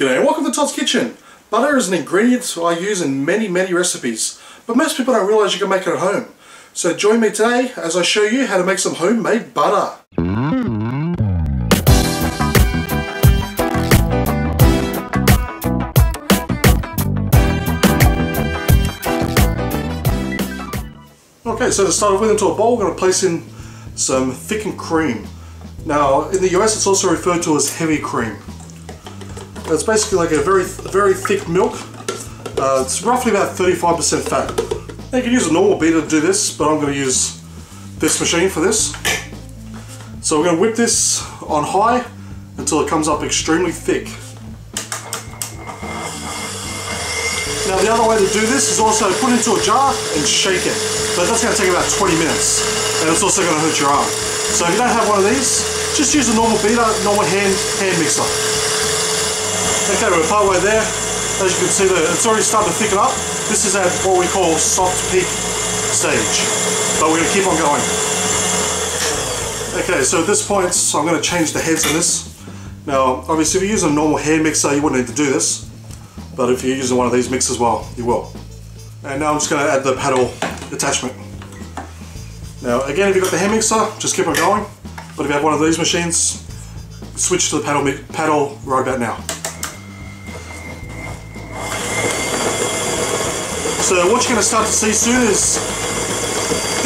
G'day and welcome to Todd's Kitchen. Butter is an ingredient I use in many recipes, but most people don't realise you can make it at home. So join me today as I show you how to make some homemade butter. Okay, so to start off with, into a bowl, we're going to place in some thickened cream. Now, in the US, it's also referred to as heavy cream. It's basically like a very thick milk. It's roughly about 35% fat. Now, you can use a normal beater to do this, but I'm going to use this machine for this. So we're going to whip this on high until it comes up extremely thick. Now, the other way to do this is also put it into a jar and shake it. But that's going to take about 20 minutes, and it's also going to hurt your arm. So if you don't have one of these, just use a normal beater, normal hand mixer. Okay, we're partway there. As you can see, it's already starting to thicken up. This is at what we call soft peak stage, but we're going to keep on going. Okay, so at this point, I'm going to change the heads on this. Now, obviously, if you use a normal hand mixer, you wouldn't need to do this, but if you're using one of these mixers, well, you will. And now I'm just going to add the paddle attachment. Now, again, if you've got the hand mixer, just keep on going, but if you have one of these machines, switch to the paddle right about now. So what you're going to start to see soon is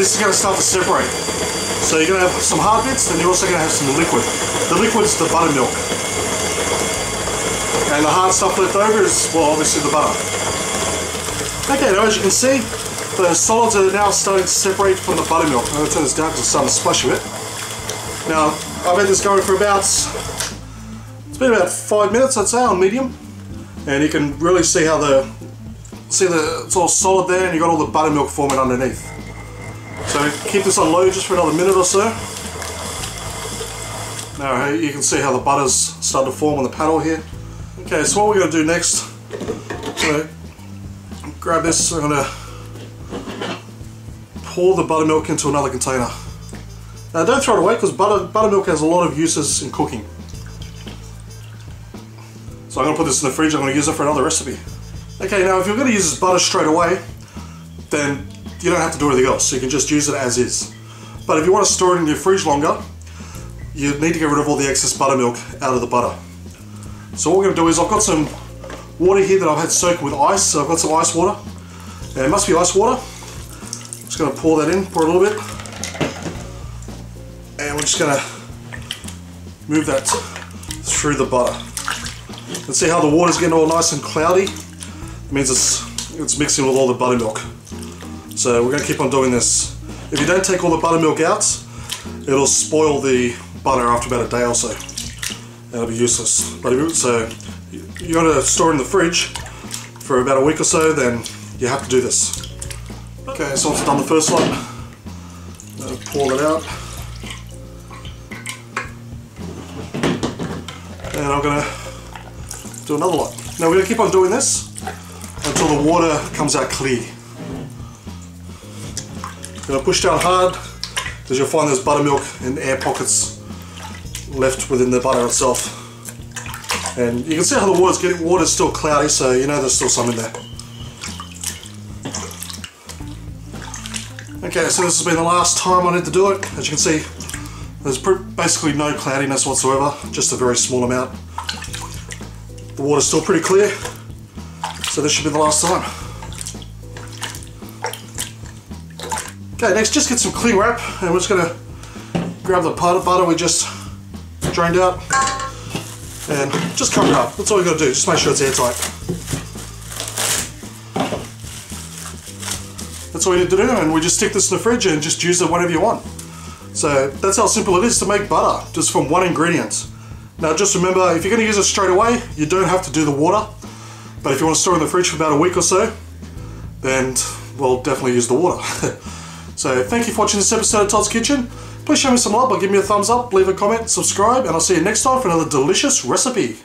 this is going to start to separate. So you're going to have some hard bits, and you're also going to have some liquid. The liquid's the buttermilk. And the hard stuff left over is, well, obviously the butter. Okay, now as you can see, the solids are now starting to separate from the buttermilk. I'm going to turn this down because it's starting to splash a bit. Now, I've had this going for it's been about 5 minutes, I'd say, on medium. And you can really see how it's all solid there, and you've got all the buttermilk forming underneath. So keep this on low just for another minute or so. Now you can see how the butter's starting to form on the paddle here. Okay, so what we're going to do next, I'm going to grab this, I'm going to pour the buttermilk into another container. Now don't throw it away, because buttermilk has a lot of uses in cooking. So I'm going to put this in the fridge, I'm going to use it for another recipe. Okay, now if you're going to use this butter straight away, then you don't have to do anything else. So you can just use it as is. But if you want to store it in your fridge longer, you need to get rid of all the excess buttermilk out of the butter. So what we're going to do is, I've got some water here that I've had soaked with ice. So I've got some ice water. And it must be ice water. I'm just going to pour that in, pour a little bit. And we're just going to move that through the butter. And see how the water's getting all nice and cloudy? It means it's mixing with all the buttermilk. So we're going to keep on doing this. If you don't take all the buttermilk out, it'll spoil the butter after about a day or so. And it'll be useless. But so you want to store it in the fridge for about a week or so, then you have to do this. Okay, so I've done the first one. Pour that out. And I'm going to do another one. Now we're going to keep on doing this until the water comes out clear. You're going to push down hard, because you'll find there's buttermilk and air pockets left within the butter itself. And you can see how the water's still cloudy, so you know there's still some in there. Okay, so this has been the last time I need to do it. As you can see, there's basically no cloudiness whatsoever, just a very small amount. The water's still pretty clear, so this should be the last time. Okay, next just get some cling wrap, and we're just going to grab the part of butter we just drained out and just cover it up. That's all you got to do, just make sure it's airtight. That's all you need to do, and we just stick this in the fridge and just use it whenever you want. So that's how simple it is to make butter, just from one ingredient. Now just remember, if you're going to use it straight away, you don't have to do the water. But if you want to store it in the fridge for about a week or so, then, well, definitely use the water. So thank you for watching this episode of Todd's Kitchen. Please show me some love by giving me a thumbs up, leave a comment, subscribe, and I'll see you next time for another delicious recipe.